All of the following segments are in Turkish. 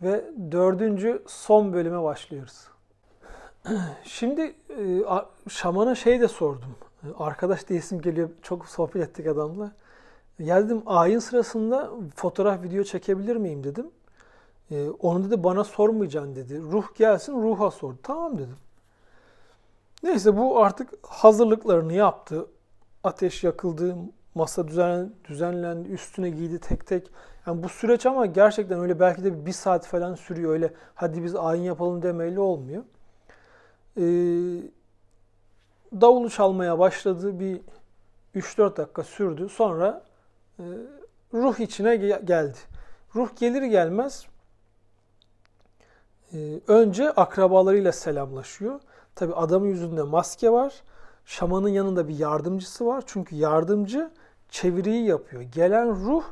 Ve dördüncü son bölüme başlıyoruz. Şimdi şamana şey de sordum. Arkadaş diyesim geliyor. Çok sohbet ettik adamla. Ya dedim ayin sırasında fotoğraf video çekebilir miyim dedim. Onu dedi bana sormayacaksın dedi. Ruh gelsin ruha sor. Tamam dedim. Neyse bu artık hazırlıklarını yaptı. Ateş yakıldı. Masa düzenlendi. Üstüne giydi tek tek. Yani bu süreç ama gerçekten öyle belki de bir saat falan sürüyor. Öyle hadi biz ayin yapalım demeyle olmuyor. Davulu çalmaya başladı. Bir 3-4 dakika sürdü. Sonra ruh içine geldi. Ruh gelir gelmez önce akrabalarıyla selamlaşıyor. Tabi adamın yüzünde maske var. Şamanın yanında bir yardımcısı var. Çünkü yardımcı çeviriyi yapıyor. Gelen ruh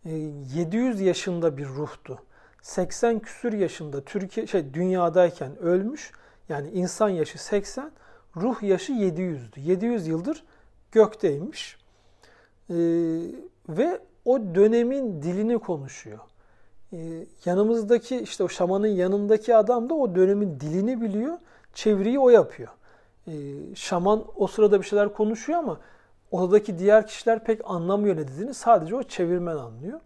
700 yaşında bir ruhtu. 80 küsür yaşında dünyadayken ölmüş. Yani insan yaşı 80, ruh yaşı 700'dü. 700 yıldır gökteymiş. Ve o dönemin dilini konuşuyor. Yanımızdaki işte o şamanın yanındaki adam da o dönemin dilini biliyor. Çeviriyi o yapıyor. Şaman o sırada bir şeyler konuşuyor ama odadaki diğer kişiler pek anlamıyor ne dediğini. Sadece o çevirmen anlıyor.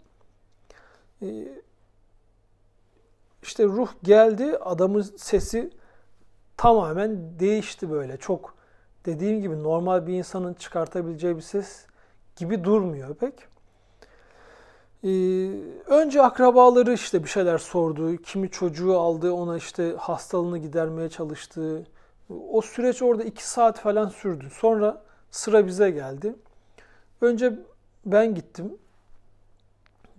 İşte ruh geldi. Adamın sesi tamamen değişti böyle. Çok dediğim gibi normal bir insanın çıkartabileceği bir ses gibi durmuyor pek. Önce akrabaları işte bir şeyler sordu. Kimi çocuğu aldı, ona işte hastalığını gidermeye çalıştı. O süreç orada 2 saat falan sürdü. Sonra sıra bize geldi. Önce ben gittim.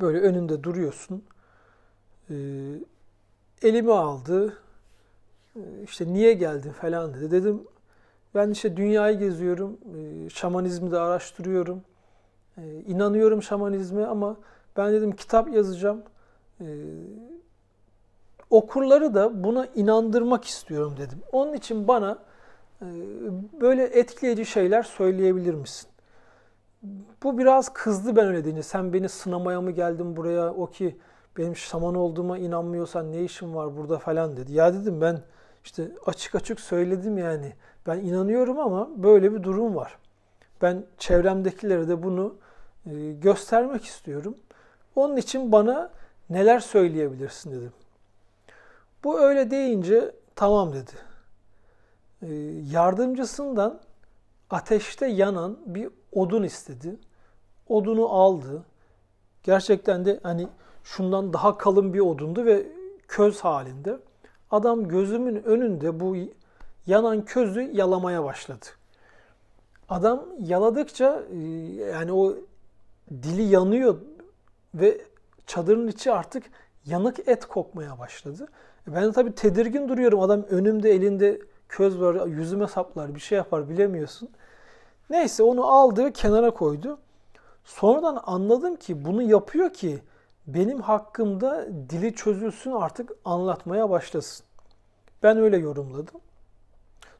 Böyle önünde duruyorsun. Elimi aldı. İşte niye geldin falan dedi. Dedim ben işte dünyayı geziyorum. Şamanizmi de araştırıyorum. İnanıyorum şamanizme ama ben dedim kitap yazacağım. Okurları da buna inandırmak istiyorum dedim. Onun için bana böyle etkileyici şeyler söyleyebilir misin? Bu biraz kızdı ben öyle deyince. Sen beni sınamaya mı geldin buraya? O ki benim şaman olduğuma inanmıyorsan ne işin var burada falan dedi. Ya dedim ben işte açık açık söyledim yani. Ben inanıyorum ama böyle bir durum var. Ben çevremdekilere de bunu göstermek istiyorum. Onun için bana neler söyleyebilirsin dedim. Bu öyle deyince tamam dedi. Yardımcısından ateşte yanan bir odun istedi. Odunu aldı. Gerçekten de hani şundan daha kalın bir odundu ve köz halinde. Adam gözümün önünde bu yanan közü yalamaya başladı. Adam yaladıkça yani o dili yanıyor ve çadırın içi artık yanık et kokmaya başladı. Ben de tabii tedirgin duruyorum. Adam önümde elinde köz var, yüzüme saplar, bir şey yapar bilemiyorsun. Neyse onu aldı ve kenara koydu. Sonradan anladım ki bunu yapıyor ki benim hakkımda dili çözülsün artık anlatmaya başlasın. Ben öyle yorumladım.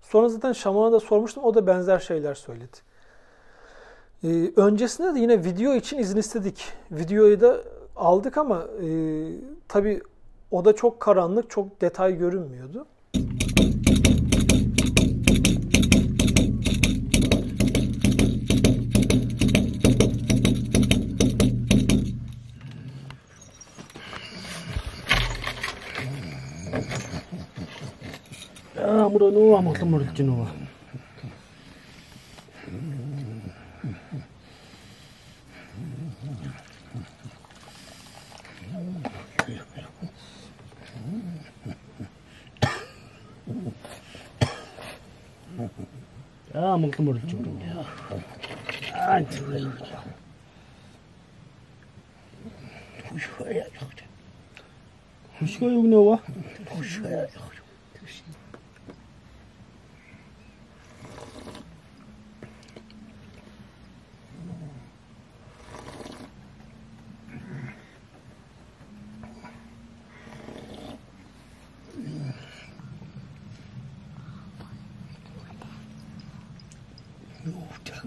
Sonra zaten şamana da sormuştum. O da benzer şeyler söyledi. Öncesinde de yine video için izin istedik. Videoyu da aldık ama tabii o da çok karanlık, çok detay görünmüyordu. 아무런 누워 아무것도 모르겠지 누워. 아무것도 모르겠지 그럼. 아, 부셔야 돼. 부시가 여기 나와? 부셔야 돼.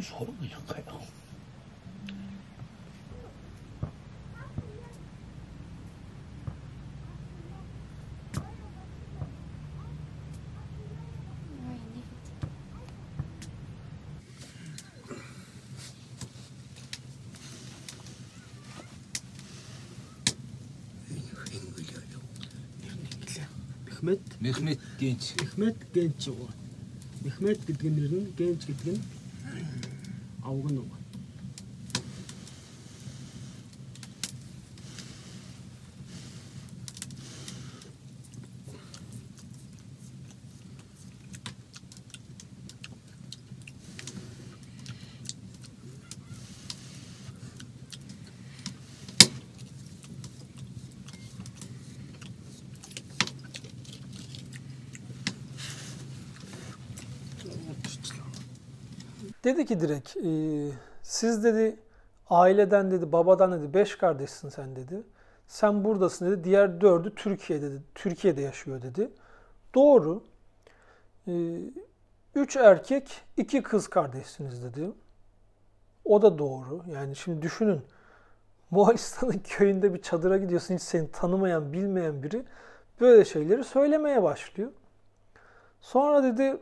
소름이 약해요. Mehmet. Mehmet Genç. Mehmet Genç oğlan. Mehmet gitkinlerin genç gitkin avgan oğlan. Dedi ki direkt, siz dedi aileden dedi, babadan dedi 5 kardeşsin sen dedi. Sen buradasın dedi. Diğer 4'ü Türkiye'de dedi. Türkiye'de yaşıyor dedi. Doğru. 3 erkek, 2 kız kardeşsiniz dedi. O da doğru. Yani şimdi düşünün. Moğolistan'ın köyünde bir çadıra gidiyorsun. Hiç seni tanımayan, bilmeyen biri böyle şeyleri söylemeye başlıyor. Sonra dedi,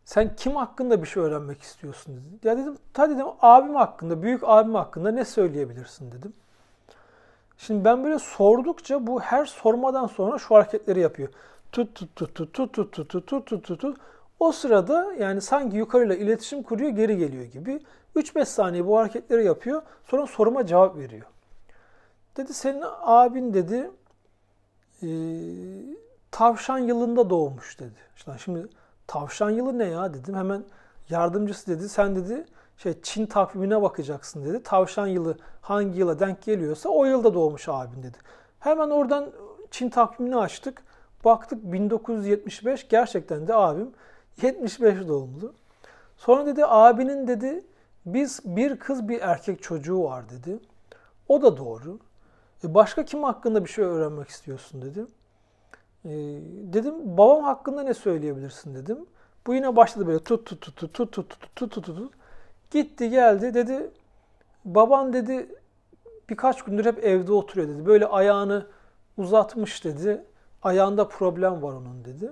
sen kim hakkında bir şey öğrenmek istiyorsun dedi. Ya dedim, ta dedim abim hakkında, büyük abim hakkında ne söyleyebilirsin dedim. Şimdi ben böyle sordukça bu her sormadan sonra şu hareketleri yapıyor. Tut tut tut tut tut tut tut tut tut tut tut. O sırada yani sanki yukarıyla iletişim kuruyor, geri geliyor gibi. 3-5 saniye bu hareketleri yapıyor. Sonra soruma cevap veriyor. Dedi senin abin dedi tavşan yılında doğmuş dedi. İşte şimdi tavşan yılı ne ya dedim. Hemen yardımcısı dedi sen dedi Çin takvimine bakacaksın dedi. Tavşan yılı hangi yıla denk geliyorsa o yılda doğmuş abin dedi. Hemen oradan Çin takvimini açtık. Baktık 1975 gerçekten de abim 75 doğumlu. Sonra dedi abinin dedi biz bir kız bir erkek çocuğu var dedi. O da doğru. Başka kim hakkında bir şey öğrenmek istiyorsun dedi. Dedim babam hakkında ne söyleyebilirsin dedim. Bu yine başladı böyle tut tut tut tut tut tut tut tut tut. Gitti geldi dedi. Baban dedi birkaç gündür hep evde oturuyor dedi. Böyle ayağını uzatmış dedi. Ayağında problem var onun dedi.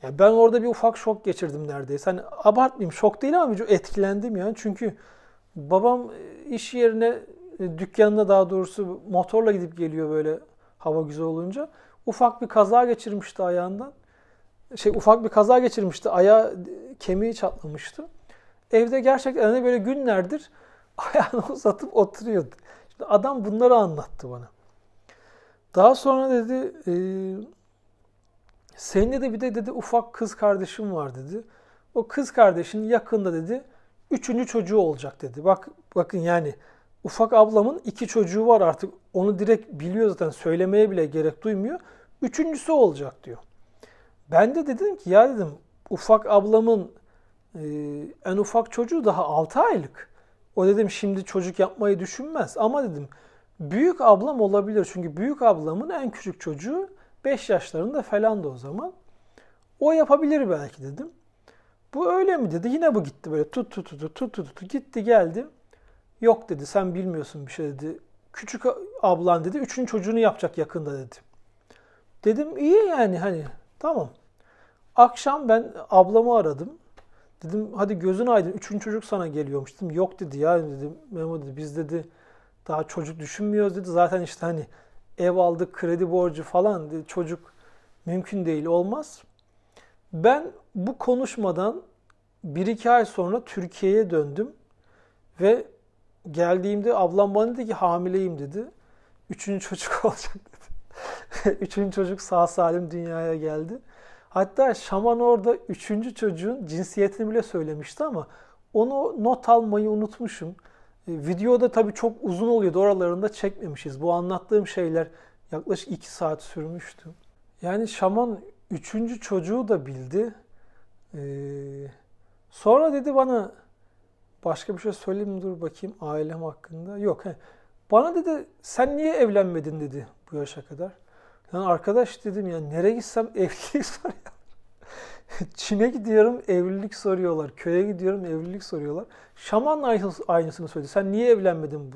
Ya ben orada bir ufak şok geçirdim neredeyse. Hani abartmayayım şok değil ama bir etkilendim yani. Çünkü babam iş yerine dükkanına daha doğrusu motorla gidip geliyor böyle hava güzel olunca. Ufak bir kaza geçirmişti ayağından. Ufak bir kaza geçirmişti. Ayağı kemiği çatlamıştı. Evde gerçekten hani böyle günlerdir ayağını uzatıp oturuyordu. Şimdi adam bunları anlattı bana. Daha sonra dedi senin de bir de dedi ufak kız kardeşim var dedi. O kız kardeşin yakında dedi 3. çocuğu olacak dedi. Bakın yani ufak ablamın 2 çocuğu var artık. Onu direkt biliyor zaten. Söylemeye bile gerek duymuyor. 3.'sü olacak diyor. Ben de dedim ki ya dedim ufak ablamın en ufak çocuğu daha 6 aylık. O dedim şimdi çocuk yapmayı düşünmez. Ama dedim büyük ablam olabilir. Çünkü büyük ablamın en küçük çocuğu 5 yaşlarında falan da o zaman. O yapabilir belki dedim. Bu öyle mi dedi. Yine bu gitti böyle tut gitti geldi. Yok dedi sen bilmiyorsun bir şey dedi. Küçük ablan dedi 3. çocuğunu yapacak yakında dedi. Dedim iyi yani hani tamam. Akşam ben ablamı aradım. Dedim hadi gözün aydın 3. çocuk sana geliyormuş dedim. Yok dedi ya dedim Memo dedi biz dedi daha çocuk düşünmüyoruz dedi. Zaten işte hani ev aldık kredi borcu falan dedi. Çocuk mümkün değil olmaz. Ben bu konuşmadan 1-2 ay sonra Türkiye'ye döndüm. Ve geldiğimde ablam bana dedi ki hamileyim dedi. 3. çocuk olacak dedi. 3. çocuk sağ salim dünyaya geldi. Hatta Şaman orada 3. çocuğun cinsiyetini bile söylemişti ama onu not almayı unutmuşum. Videoda tabii çok uzun oluyordu. Oralarında çekmemişiz. Bu anlattığım şeyler yaklaşık 2 saat sürmüştü. Yani Şaman 3. çocuğu da bildi. Sonra dedi bana başka bir şey söyleyeyim mi? Dur bakayım ailem hakkında. Yok. Bana dedi sen niye evlenmedin dedi bu yaşa kadar. Yani arkadaş dedim ya nereye gitsem evlilik soruyorlar. Çin'e gidiyorum evlilik soruyorlar. Köye gidiyorum evlilik soruyorlar. Şaman aynısını söyledi. Sen niye evlenmedin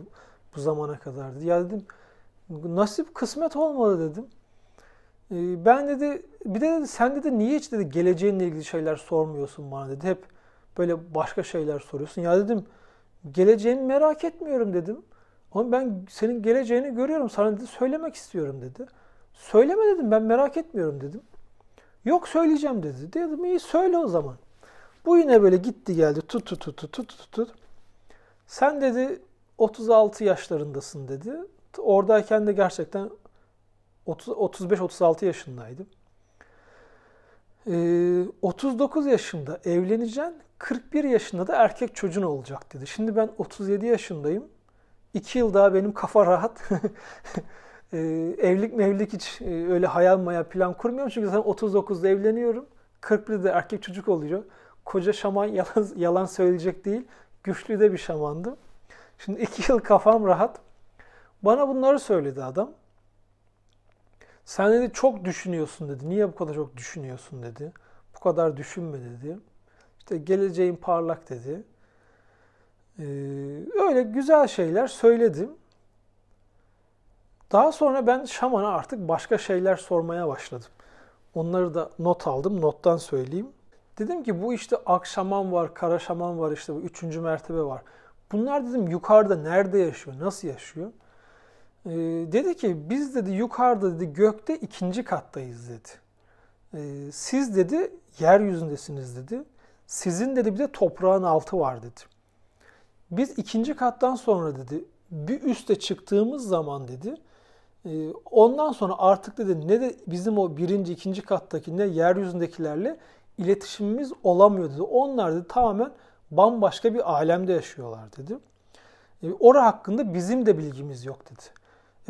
bu zamana kadar dedi. Ya dedim nasip kısmet olmadı dedim. Ben dedi bir de dedi sen dedi niye hiç dedi geleceğinle ilgili şeyler sormuyorsun bana dedi. Hep böyle başka şeyler soruyorsun. Ya dedim geleceğini merak etmiyorum dedim. Ama ben senin geleceğini görüyorum. Sana dedi söylemek istiyorum dedi. Söyleme dedim, ben merak etmiyorum dedim. Yok söyleyeceğim dedi. Dedim iyi söyle o zaman. Bu yine böyle gitti geldi tut. Sen dedi 36 yaşlarındasın dedi. Oradayken de gerçekten 35-36 yaşındaydım. 39 yaşında evleneceksin, 41 yaşında da erkek çocuğun olacak dedi. Şimdi ben 37 yaşındayım. 2 yıl daha benim kafa rahat. Evlilik hiç öyle hayal maya plan kurmuyorum. Çünkü zaten 39'da evleniyorum. 41'de erkek çocuk oluyor. Koca şaman yalan söyleyecek değil. Güçlü de bir şamandı. Şimdi 2 yıl kafam rahat. Bana bunları söyledi adam. Sen dedi çok düşünüyorsun dedi. Niye bu kadar çok düşünüyorsun dedi. Bu kadar düşünme dedi. İşte geleceğin parlak dedi. Öyle güzel şeyler söyledim. Daha sonra ben şamana artık başka şeyler sormaya başladım. Onları da not aldım. Nottan söyleyeyim. Dedim ki bu işte ak şaman var, kara şaman var, işte bu 3. mertebe var. Bunlar dedim yukarıda nerede yaşıyor, nasıl yaşıyor? Dedi ki biz dedi yukarıda dedi gökte 2. kattayız dedi. Siz dedi yeryüzündesiniz dedi. Sizin dedi bir de toprağın altı var dedi. Biz 2. kattan sonra dedi bir üste çıktığımız zaman dedi ondan sonra artık dedi ne de bizim o 1. 2. kattaki ne yeryüzündekilerle iletişimimiz olamıyor dedi. Onlar dedi tamamen bambaşka bir alemde yaşıyorlar dedi. Ora hakkında bizim de bilgimiz yok dedi.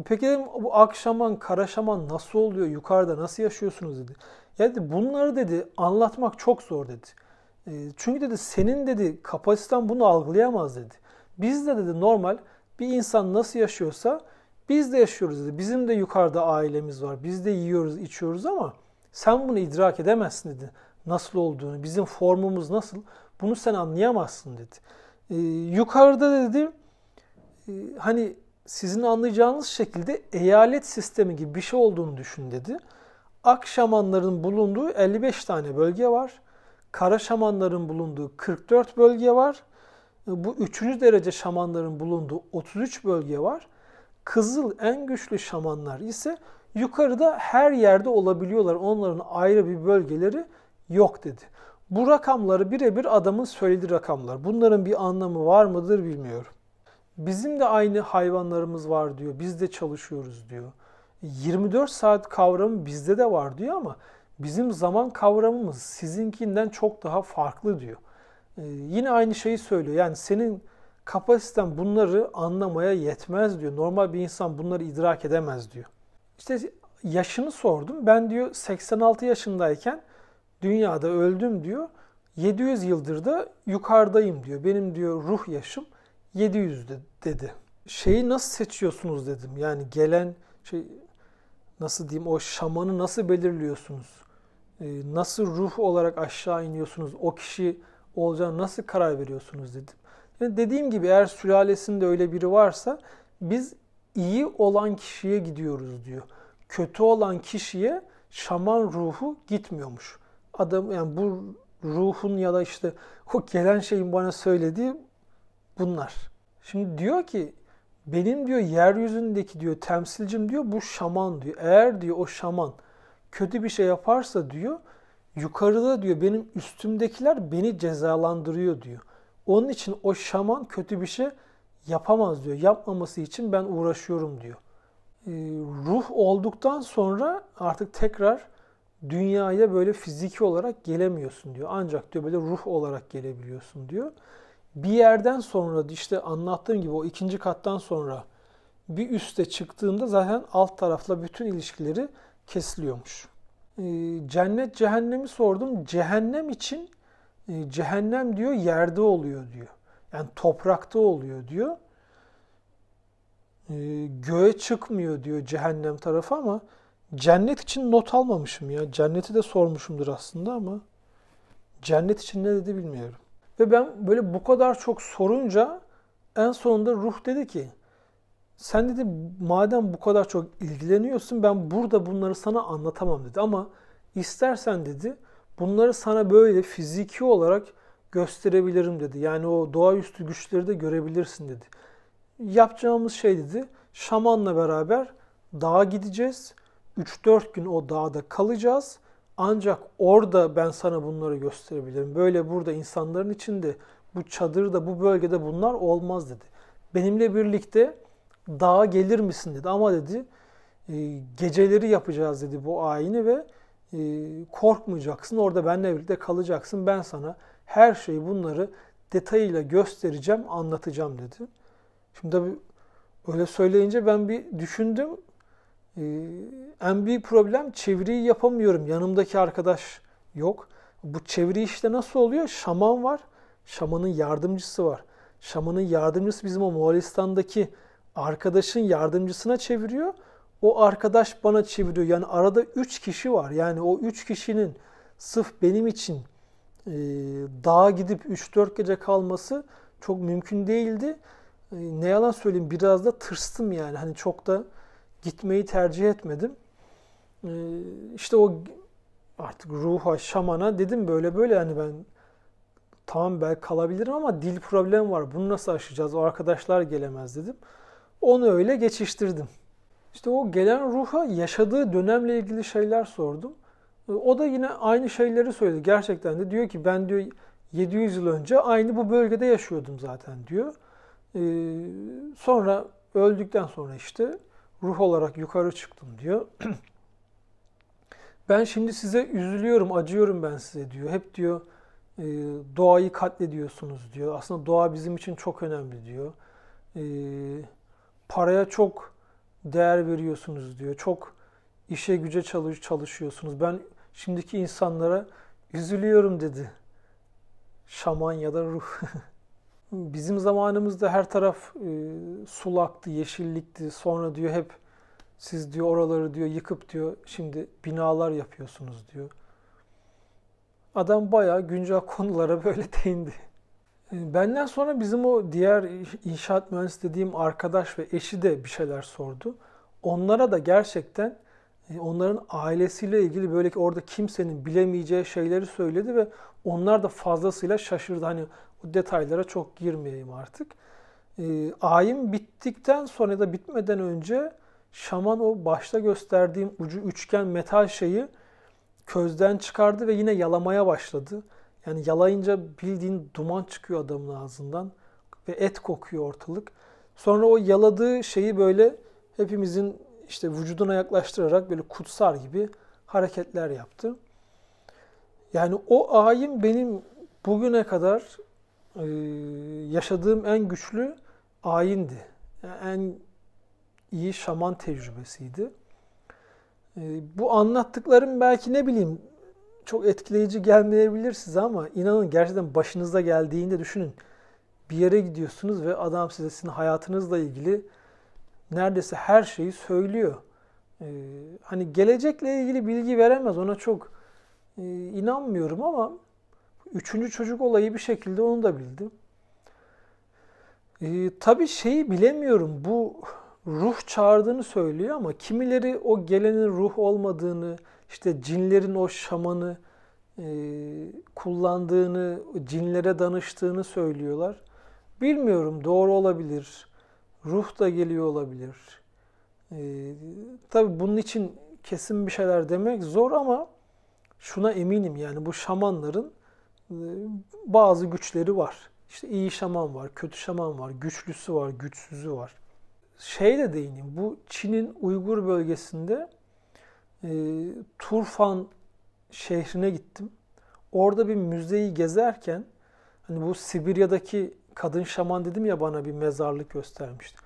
Peki dedim bu ak şaman, kara şaman nasıl oluyor? Yukarıda nasıl yaşıyorsunuz dedi. Ya dedi bunları dedi anlatmak çok zor dedi. Çünkü dedi senin dedi kapasiten bunu algılayamaz dedi. Biz de dedi normal bir insan nasıl yaşıyorsa biz de yaşıyoruz dedi. Bizim de yukarıda ailemiz var. Biz de yiyoruz, içiyoruz ama sen bunu idrak edemezsin dedi. Nasıl olduğunu, bizim formumuz nasıl bunu sen anlayamazsın dedi. Yukarıda dedi hani sizin anlayacağınız şekilde eyalet sistemi gibi bir şey olduğunu düşün dedi. Ak şamanların bulunduğu 55 tane bölge var. Kara şamanların bulunduğu 44 bölge var. Bu 3. derece şamanların bulunduğu 33 bölge var. Kızıl en güçlü şamanlar ise yukarıda her yerde olabiliyorlar. Onların ayrı bir bölgeleri yok dedi. Bu rakamları birebir adamın söylediği rakamlar. Bunların bir anlamı var mıdır bilmiyorum. Bizim de aynı hayvanlarımız var diyor. Biz de çalışıyoruz diyor. 24 saat kavramı bizde de var diyor ama bizim zaman kavramımız sizinkinden çok daha farklı diyor. Yine aynı şeyi söylüyor. Yani senin kapasiten bunları anlamaya yetmez diyor. Normal bir insan bunları idrak edemez diyor. İşte yaşını sordum. Ben diyor 86 yaşındayken dünyada öldüm diyor. 700 yıldır da yukarıdayım diyor. Benim diyor ruh yaşım 700 dedi. Şeyi nasıl seçiyorsunuz dedim. Yani gelen nasıl diyeyim o şamanı nasıl belirliyorsunuz? Nasıl ruh olarak aşağı iniyorsunuz? O kişi olacağına nasıl karar veriyorsunuz dedim. Yani dediğim gibi eğer sülalesinde öyle biri varsa biz iyi olan kişiye gidiyoruz diyor. Kötü olan kişiye şaman ruhu gitmiyormuş. Adam yani bu ruhun ya da işte o gelen şeyin bana söylediği bunlar. Şimdi diyor ki benim diyor yeryüzündeki diyor temsilcim diyor bu şaman diyor. Eğer diyor o şaman kötü bir şey yaparsa diyor yukarıda diyor benim üstümdekiler beni cezalandırıyor diyor. Onun için o şaman kötü bir şey yapamaz diyor. Yapmaması için ben uğraşıyorum diyor. Ruh olduktan sonra artık tekrar dünyaya böyle fiziki olarak gelemiyorsun diyor. Ancak diyor böyle ruh olarak gelebiliyorsun diyor. Bir yerden sonra işte anlattığım gibi o 2. kattan sonra bir üste çıktığında zaten alt tarafla bütün ilişkileri kesiliyormuş. Cennet cehennemi sordum. Cehennem için cehennem diyor yerde oluyor diyor. Yani toprakta oluyor diyor. Göğe çıkmıyor diyor cehennem tarafı ama cennet için not almamışım ya. Cenneti de sormuşumdur aslında ama cennet için ne dedi bilmiyorum. Ve ben böyle bu kadar çok sorunca en sonunda ruh dedi ki sen dedi madem bu kadar çok ilgileniyorsun ben burada bunları sana anlatamam dedi ama istersen dedi bunları sana böyle fiziki olarak gösterebilirim dedi. Yani o doğaüstü güçleri de görebilirsin dedi. Yapacağımız şey dedi şamanla beraber dağa gideceğiz. 3-4 gün o dağda kalacağız. Ancak orada ben sana bunları gösterebilirim. Böyle burada insanların içinde, bu çadırda, bu bölgede bunlar olmaz dedi. Benimle birlikte dağa gelir misin dedi. Ama dedi geceleri yapacağız dedi bu ayini ve korkmayacaksın. Orada benimle birlikte kalacaksın. Ben sana her şeyi bunları detayıyla göstereceğim, anlatacağım dedi. Şimdi tabii öyle söyleyince ben bir düşündüm. En büyük problem çeviriyi yapamıyorum. Yanımdaki arkadaş yok. Bu çeviri işte nasıl oluyor? Şaman var. Şamanın yardımcısı var. Şamanın yardımcısı bizim o Moğolistan'daki arkadaşın yardımcısına çeviriyor. O arkadaş bana çeviriyor. Yani arada 3 kişi var. Yani o 3 kişinin sırf benim için dağa gidip 3-4 gece kalması çok mümkün değildi. Ne yalan söyleyeyim, biraz da tırstım yani. Hani çok da gitmeyi tercih etmedim. İşte o artık ruha, şamana dedim böyle yani ben tamam belki kalabilirim ama dil problemi var. Bunu nasıl aşacağız? O arkadaşlar gelemez dedim. Onu öyle geçiştirdim. İşte o gelen ruha yaşadığı dönemle ilgili şeyler sordum. O da yine aynı şeyleri söyledi. Gerçekten de diyor ki ben diyor 700 yıl önce aynı bu bölgede yaşıyordum zaten diyor. Sonra öldükten sonra işte ruh olarak yukarı çıktım diyor. Ben şimdi size üzülüyorum, acıyorum ben size diyor. Hep diyor doğayı katlediyorsunuz diyor. Aslında doğa bizim için çok önemli diyor. Paraya çok değer veriyorsunuz diyor. Çok işe güce çalışıyorsunuz. Ben şimdiki insanlara üzülüyorum dedi. Şaman ya da ruh. Bizim zamanımızda her taraf sulaktı, yeşillikti. Sonra diyor hep siz diyor oraları diyor yıkıp diyor şimdi binalar yapıyorsunuz diyor. Adam bayağı güncel konulara böyle değindi. Benden sonra bizim o diğer inşaat mühendisi dediğim arkadaş ve eşi de bir şeyler sordu. Onlara da gerçekten onların ailesiyle ilgili böyle ki orada kimsenin bilemeyeceği şeyleri söyledi ve onlar da fazlasıyla şaşırdı. Hani o detaylara çok girmeyeyim artık. Ayin bittikten sonra ya da bitmeden önce şaman o başta gösterdiğim ucu üçgen metal şeyi közden çıkardı ve yine yalamaya başladı. Yani yalayınca bildiğin duman çıkıyor adamın ağzından ve et kokuyor ortalık. Sonra o yaladığı şeyi böyle hepimizin işte vücuduna yaklaştırarak böyle kutsar gibi hareketler yaptı. Yani o ayin benim bugüne kadar yaşadığım en güçlü ayindi. Yani en iyi şaman tecrübesiydi. Bu anlattıklarım belki ne bileyim çok etkileyici gelmeyebilir size ama inanın gerçekten başınıza geldiğinde düşünün. Bir yere gidiyorsunuz ve adam size sizin hayatınızla ilgili neredeyse her şeyi söylüyor. Hani gelecekle ilgili bilgi veremez. Ona çok inanmıyorum ama 3. çocuk olayı bir şekilde onu da bildim. Tabii şeyi bilemiyorum. Bu ruh çağırdığını söylüyor ama kimileri o gelenin ruh olmadığını, işte cinlerin o şamanı kullandığını, cinlere danıştığını söylüyorlar. Bilmiyorum, doğru olabilir. Ruh da geliyor olabilir. Tabii bunun için kesin bir şeyler demek zor ama şuna eminim yani bu şamanların bazı güçleri var. İşte iyi şaman var, kötü şaman var, güçlüsü var, güçsüzü var. Şey de değineyim, bu Çin'in Uygur bölgesinde Turfan şehrine gittim. Orada bir müzeyi gezerken hani bu Sibirya'daki kadın şaman dedim ya bana bir mezarlık göstermişti.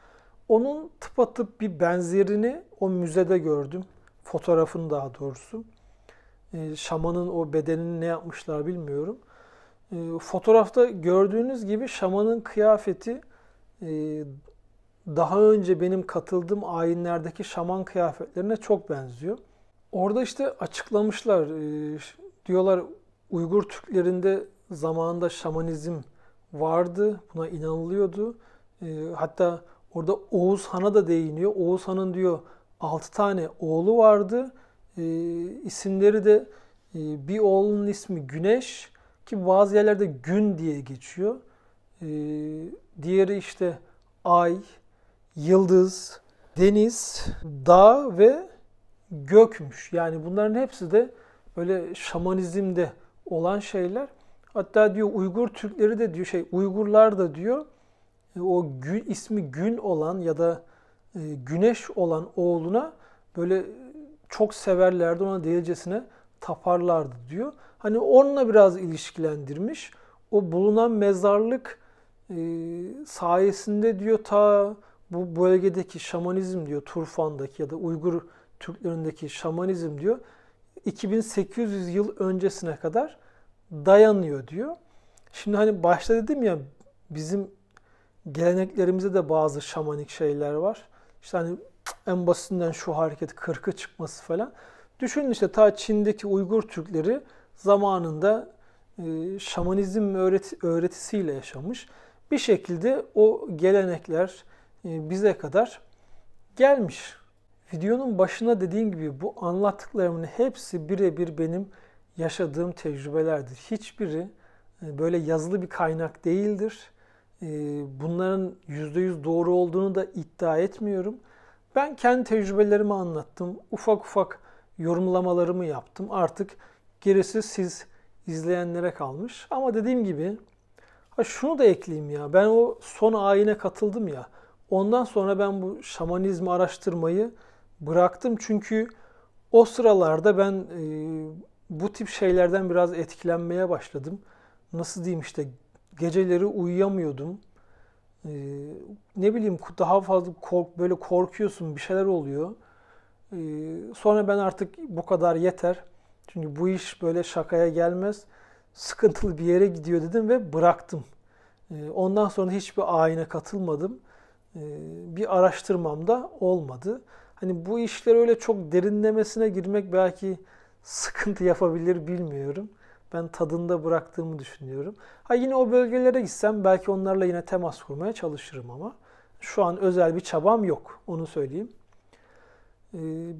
Onun tıpatıp bir benzerini o müzede gördüm. Fotoğrafını daha doğrusu. Şamanın o bedenini ne yapmışlar bilmiyorum. Fotoğrafta gördüğünüz gibi şamanın kıyafeti daha önce benim katıldığım ayinlerdeki şaman kıyafetlerine çok benziyor. Orada işte açıklamışlar. Diyorlar Uygur Türklerinde zamanında şamanizm vardı. Buna inanılıyordu. Hatta orada Oğuz Han'a da değiniyor. Oğuz Han'ın diyor 6 tane oğlu vardı. İsimleri de bir oğlunun ismi Güneş ki bazı yerlerde Gün diye geçiyor. Diğeri işte Ay, Yıldız, Deniz, Dağ ve gökmüş. Yani bunların hepsi de böyle şamanizmde olan şeyler. Hatta diyor Uygur Türkleri de diyor Uygurlar da diyor o gün, ismi gün olan ya da güneş olan oğluna böyle çok severlerdi, ona delicesine taparlardı diyor. Hani onunla biraz ilişkilendirmiş. O bulunan mezarlık sayesinde diyor ta bu bölgedeki şamanizm diyor, Turfan'daki ya da Uygur Türklerindeki şamanizm diyor 2800 yıl öncesine kadar dayanıyor diyor. Şimdi hani başta dedim ya bizim geleneklerimizde de bazı şamanik şeyler var. İşte hani en basitinden şu hareket 40'ı çıkması falan. Düşünün işte ta Çin'deki Uygur Türkleri zamanında şamanizm öğretisiyle yaşamış. Bir şekilde o gelenekler bize kadar gelmiş. Videonun başına dediğim gibi bu anlattıklarımın hepsi birebir benim yaşadığım tecrübelerdir. Hiçbiri böyle yazılı bir kaynak değildir. Bunların %100 doğru olduğunu da iddia etmiyorum. Ben kendi tecrübelerimi anlattım. Ufak ufak yorumlamalarımı yaptım. Artık gerisi siz izleyenlere kalmış. Ama dediğim gibi şunu da ekleyeyim ya. Ben o son ayine katıldım ya. Ondan sonra ben bu şamanizmi araştırmayı bıraktım. Çünkü o sıralarda ben bu tip şeylerden biraz etkilenmeye başladım. Nasıl diyeyim işte geceleri uyuyamıyordum. Ne bileyim daha fazla böyle korkuyorsun, bir şeyler oluyor. Sonra ben artık bu kadar yeter. Çünkü bu iş böyle şakaya gelmez. Sıkıntılı bir yere gidiyor dedim ve bıraktım. Ondan sonra hiçbir ayine katılmadım. Bir araştırmam da olmadı. Hani bu işler öyle çok derinlemesine girmek belki sıkıntı yapabilir bilmiyorum. Ben tadında bıraktığımı düşünüyorum. Yine o bölgelere gitsem belki onlarla yine temas kurmaya çalışırım ama şu an özel bir çabam yok. Onu söyleyeyim.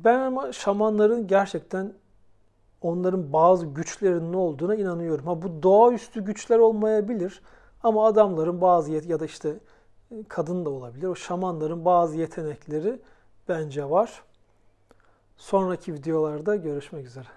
Ben ama şamanların gerçekten onların bazı güçlerinin olduğuna inanıyorum. Bu doğaüstü güçler olmayabilir ama adamların bazı ya da işte kadın da olabilir. O şamanların bazı yetenekleri bence var. Sonraki videolarda görüşmek üzere.